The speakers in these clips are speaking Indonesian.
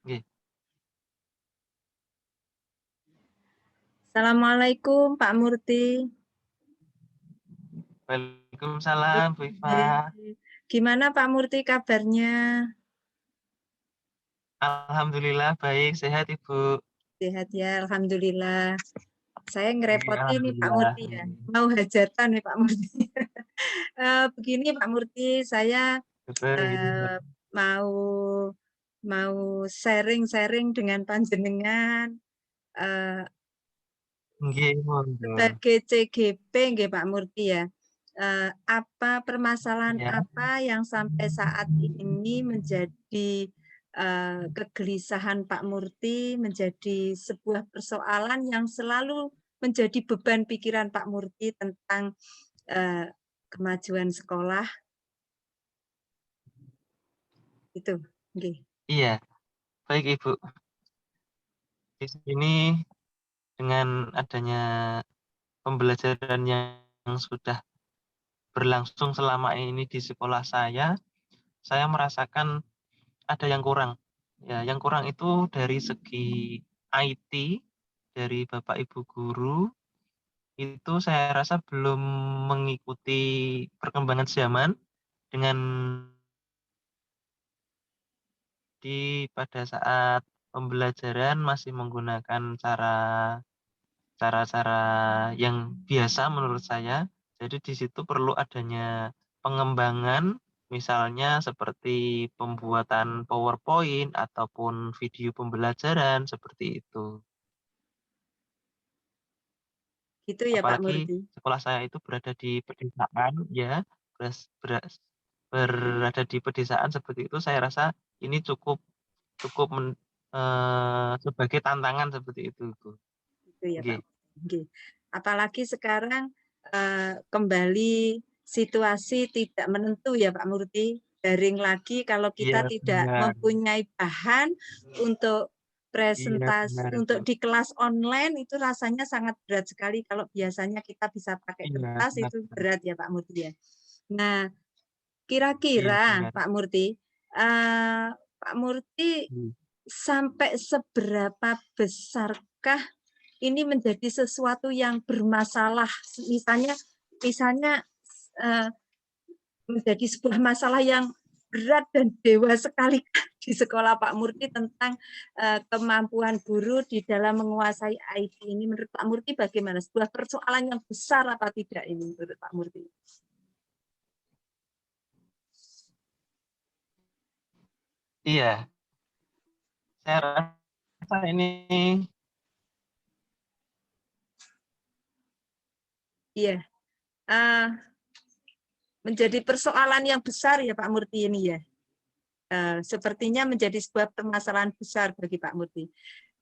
Nggih. Assalamualaikum Pak Murti. Waalaikumsalam Bu Iva. Gimana Pak Murti kabarnya? Alhamdulillah baik, sehat Ibu. Sehat ya, Alhamdulillah. Saya Iya, ngerepotin nih Pak alhamdulillah. Murti ya. Mau hajatan nih Pak Murti. Begini Pak Murti, saya Betul. mau mau sharing-sharing dengan panjenengan Nggih, monggo. sebagai CGP nggih Pak Murti ya. Apa permasalahan Ya, apa yang sampai saat ini menjadi kegelisahan Pak Murti, menjadi sebuah persoalan yang selalu menjadi beban pikiran Pak Murti tentang kemajuan sekolah itu, nggih. iya, baik Ibu. Di sini dengan adanya pembelajaran yang sudah berlangsung selama ini di sekolah saya merasakan ada yang kurang. Ya, yang kurang itu dari segi IT, dari Bapak Ibu guru, itu saya rasa belum mengikuti perkembangan zaman dengan pada saat pembelajaran masih menggunakan cara-cara yang biasa menurut saya. Jadi di situ perlu adanya pengembangan, misalnya seperti pembuatan PowerPoint ataupun video pembelajaran seperti itu. Gitu ya Pak Apalagi Murti. sekolah saya itu berada di pedesaan ya, berada di pedesaan seperti itu saya rasa ini cukup cukup sebagai tantangan seperti itu, Bu. Gitu ya Pak Nggih. Murti. Nggih. Apalagi sekarang kembali situasi tidak menentu ya Pak Murti. Daring lagi kalau Iya kita tidak benar. mempunyai bahan untuk Iya presentasi benar, untuk Bu. di kelas online itu rasanya sangat berat sekali kalau biasanya kita bisa pakai Iya, kertas benar itu benar. berat ya Pak Murti ya. Nah, Iya kira-kira benar. Pak Murti, Pak Murti Mmm. sampai seberapa besarkah ini menjadi sesuatu yang bermasalah, misalnya misalnya, eee, menjadi sebuah masalah yang berat dan dewa sekali di sekolah Pak Murti tentang, kemampuan guru di dalam menguasai IT ini menurut Pak Murti bagaimana? Sebuah persoalan yang besar apa tidak ini menurut Pak Murti? Iya, saya rasa ini Iya, eee, menjadi persoalan yang besar ya Pak Murti ini ya? Sepertinya menjadi sebuah permasalahan besar bagi Pak Murti.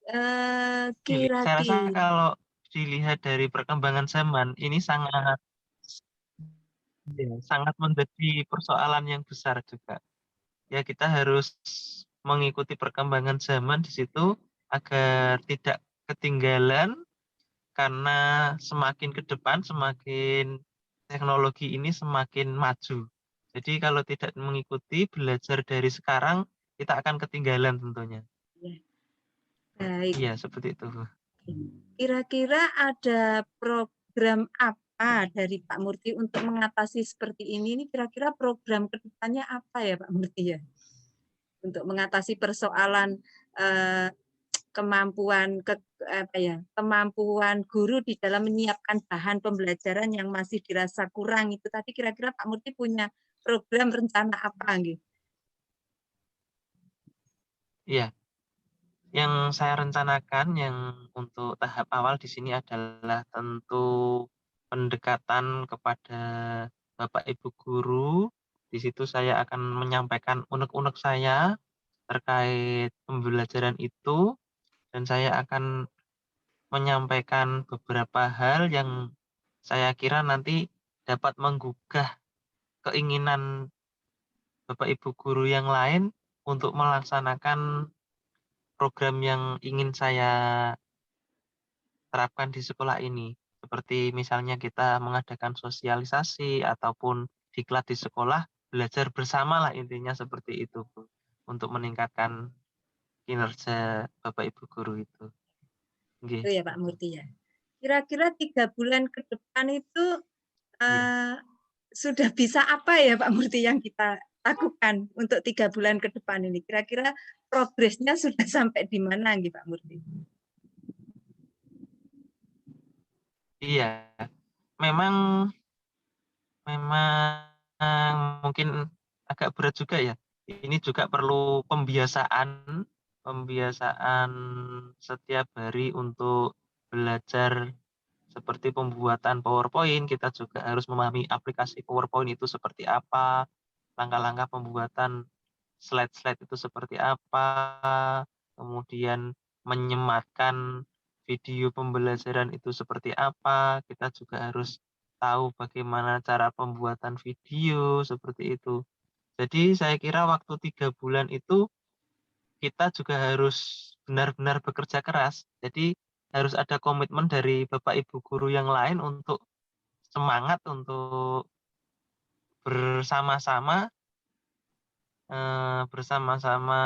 saya rasa Kira-kira kalau dilihat dari perkembangan zaman ini sangat iya, sangat menjadi persoalan yang besar juga. Ya kita harus mengikuti perkembangan zaman di situ agar tidak ketinggalan karena semakin ke depan semakin teknologi ini semakin maju. Jadi kalau tidak mengikuti belajar dari sekarang kita akan ketinggalan tentunya. ya, baik. Iya seperti itu. Kira-kira ada program apa dari Pak Murti untuk mengatasi seperti ini? Ini kira-kira program ke depannya apa ya Pak Murti ya? Untuk mengatasi persoalan, eee, kemampuan kemampuan guru di dalam menyiapkan bahan pembelajaran yang masih dirasa kurang itu tadi kira-kira Pak Murti punya program rencana apa nggih? Iya, yang saya rencanakan yang untuk tahap awal di sini adalah tentu pendekatan kepada Bapak Ibu guru. Di situ saya akan menyampaikan unek-unek saya terkait pembelajaran itu dan saya akan menyampaikan beberapa hal yang saya kira nanti dapat menggugah keinginan Bapak Ibu guru yang lain untuk melaksanakan program yang ingin saya terapkan di sekolah ini. Seperti misalnya kita mengadakan sosialisasi ataupun diklat di sekolah, belajar bersamalah intinya seperti itu, Bu, untuk meningkatkan kinerja Bapak Ibu guru itu. Nggih. Itu ya Pak Murti ya. Kira-kira 3 bulan ke depan itu Iya. sudah bisa apa ya Pak Murti yang kita lakukan untuk 3 bulan ke depan ini? Kira-kira progresnya sudah sampai di mana nih Pak Murti? Iya. Memang mungkin agak berat juga ya. Ini juga perlu pembiasaan setiap hari untuk belajar seperti pembuatan PowerPoint. Kita juga harus memahami aplikasi PowerPoint itu seperti apa, langkah-langkah pembuatan slide-slide itu seperti apa, kemudian menyematkan video pembelajaran itu seperti apa, kita juga harus tahu bagaimana cara pembuatan video, seperti itu. Jadi saya kira waktu 3 bulan itu kita juga harus benar-benar bekerja keras. Jadi harus ada komitmen dari Bapak Ibu guru yang lain untuk semangat untuk bersama-sama bersama-sama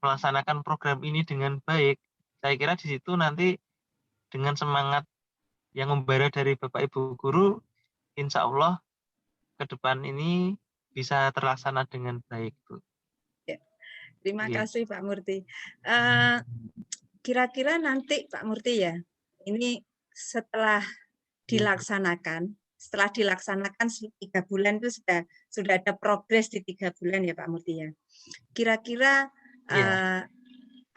melaksanakan program ini dengan baik. Saya kira di situ nanti dengan semangat yang membara dari Bapak Ibu guru, insya Allah ke depan ini bisa terlaksana dengan baik, Bu. Ya, terima Nggih. kasih Pak Murti. Kira-kira nanti Pak Murti ya, ini setelah dilaksanakan 3 bulan itu sudah ada progres di 3 bulan ya Pak Murti ya. Kira-kira Iya.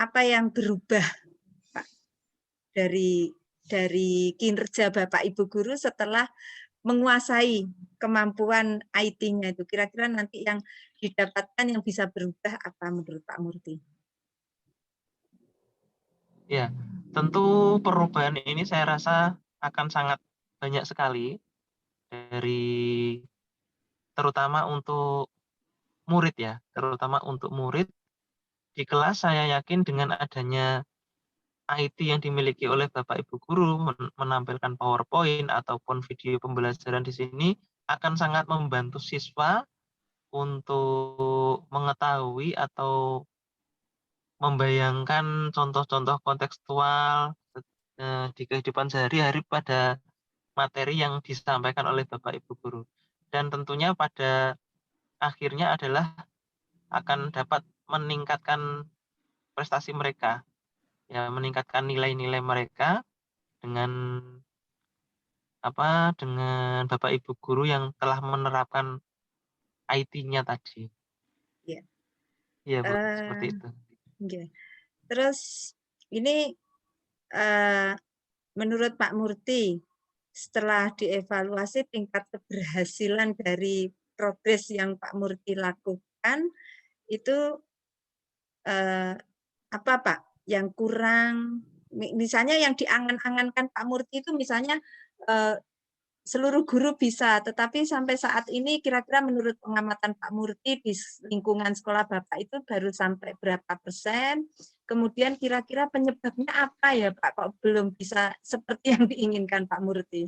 apa yang berubah Pak dari kinerja Bapak Ibu guru setelah menguasai kemampuan IT-nya itu? Kira-kira nanti yang didapatkan yang bisa berubah apa menurut Pak Murti? Ya, tentu perubahan ini saya rasa akan sangat banyak sekali dari terutama untuk murid ya, terutama untuk murid di kelas. Saya yakin dengan adanya IT yang dimiliki oleh Bapak Ibu guru menampilkan PowerPoint ataupun video pembelajaran di sini akan sangat membantu siswa untuk mengetahui atau membayangkan contoh-contoh kontekstual di kehidupan sehari-hari pada materi yang disampaikan oleh Bapak Ibu guru. Dan tentunya pada akhirnya adalah akan dapat meningkatkan prestasi mereka, ya, meningkatkan nilai-nilai mereka dengan dengan Bapak Ibu guru yang telah menerapkan IT-nya tadi. Ya. Iya, Bu, seperti itu. Okay. Terus ini menurut Pak Murti, setelah dievaluasi tingkat keberhasilan dari progres yang Pak Murti lakukan, itu apa Pak yang kurang? Misalnya yang diangan-angankan Pak Murti itu misalnya seluruh guru bisa, tetapi sampai saat ini kira-kira menurut pengamatan Pak Murti di lingkungan sekolah Bapak itu baru sampai berapa persen? Kemudian kira-kira penyebabnya apa ya Pak, kok belum bisa seperti yang diinginkan Pak Murti?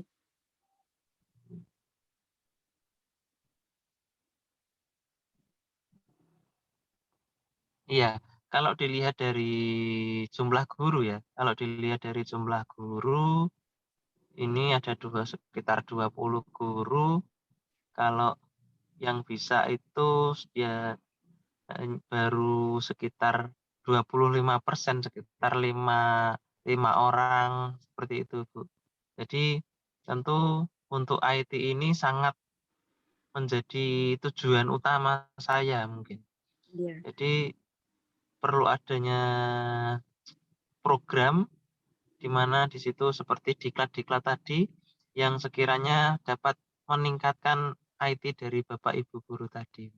Iya, kalau dilihat dari jumlah guru ya, kalau dilihat dari jumlah guru, ini ada sekitar 20 guru. Kalau yang bisa itu ya baru sekitar 25%, sekitar 5 orang, seperti itu, Bu. Jadi tentu untuk IT ini sangat menjadi tujuan utama saya mungkin. Iya. Jadi perlu adanya program di mana di situ seperti diklat-diklat tadi yang sekiranya dapat meningkatkan IT dari Bapak Ibu guru tadi.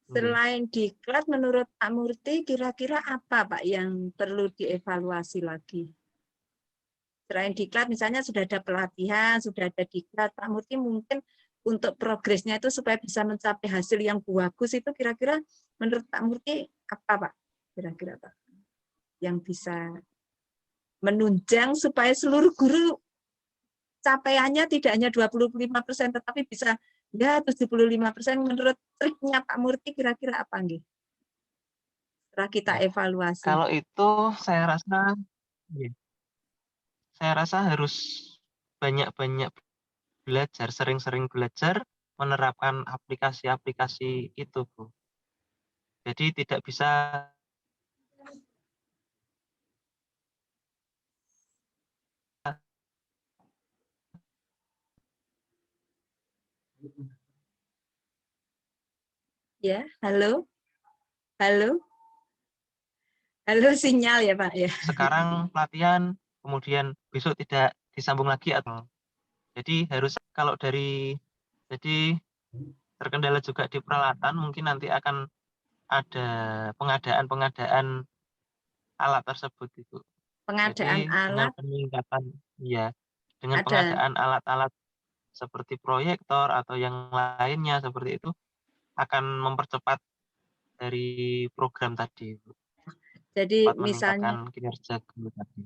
Nggih. Selain diklat, menurut Pak Murti, kira-kira apa Pak yang perlu dievaluasi lagi? Selain diklat, misalnya sudah ada pelatihan, sudah ada diklat, Pak Murti mungkin untuk progresnya itu supaya bisa mencapai hasil yang bagus itu kira-kira menurut Pak Murti apa Pak? Kira-kira Pak yang bisa menunjang supaya seluruh guru capaiannya tidak hanya 25% tetapi bisa ya 75%. Menurut triknya Pak Murti kira-kira apa nggih? setelah kita Ya, evaluasi? kalau itu saya rasa iya, saya rasa harus banyak-banyak belajar, sering-sering belajar, menerapkan aplikasi-aplikasi itu, Bu. Jadi tidak bisa Ya, halo? Halo? Halo, sinyal ya, Pak, ya? sekarang pelatihan, kemudian besok tidak disambung lagi atau jadi harus kalau dari jadi terkendala juga di peralatan mungkin nanti akan ada pengadaan alat tersebut itu. Pengadaan Jadi dengan alat peningkatan iya, dengan ada pengadaan alat-alat seperti proyektor atau yang lainnya seperti itu akan mempercepat dari program tadi, Bu, jadi dapat meningkatkan misalnya kinerja guru tadi.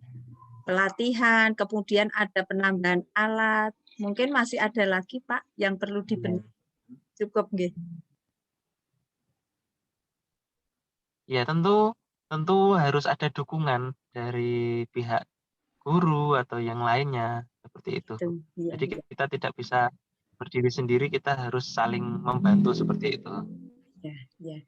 pelatihan, kemudian ada penambahan alat, mungkin masih ada lagi, Pak, yang perlu Iya. dibenahi. Cukup nggih? Ya tentu harus ada dukungan dari pihak guru atau yang lainnya, seperti itu, Itu, Bu. iya Jadi iya. kita tidak bisa berdiri sendiri, kita harus saling membantu seperti itu. Ya ya.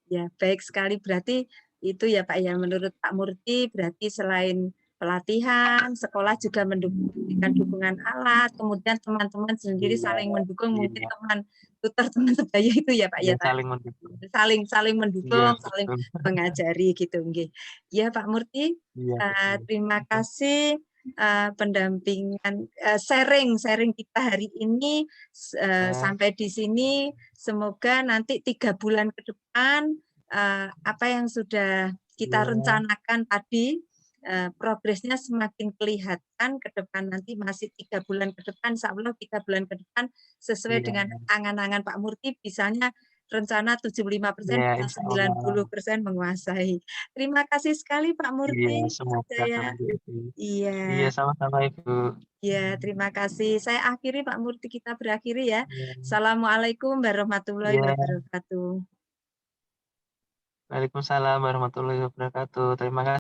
Ya, baik sekali. Berarti itu ya, Pak, ya, menurut Pak Murti berarti selain pelatihan, sekolah juga memberikan dukungan alat, kemudian teman-teman sendiri Iya saling mendukung, mungkin iya teman tutor, teman sebaya itu ya, Pak, iya, ya, Pak? saling mendukung. Saling saling Iya, mendukung, saling betul. mengajari gitu, nggih. Ya, Pak Murti, Iya, betul. terima Betul. kasih, pendampingan, sharing kita hari ini, Ya, sampai di sini. Semoga nanti 3 bulan ke depan, apa yang sudah kita iya, rencanakan tadi, progresnya semakin kelihatan ke depan nanti masih 3 bulan ke depan, insyaallah 3 bulan ke depan sesuai iya, dengan angan-angan Pak Murti bisanya rencana 75% iya, bisa insyaallah. 90% menguasai. Terima kasih sekali Pak Iya, Murti, semoga saya seperti itu. Iya, iya. sama-sama, Ibu. Ya, terima kasih. Saya akhiri Pak Murti, kita berakhiri ya. Iya. Assalamualaikum warahmatullahi Iya. wabarakatuh. Waalaikumsalam warahmatullahi wabarakatuh. Terima kasih.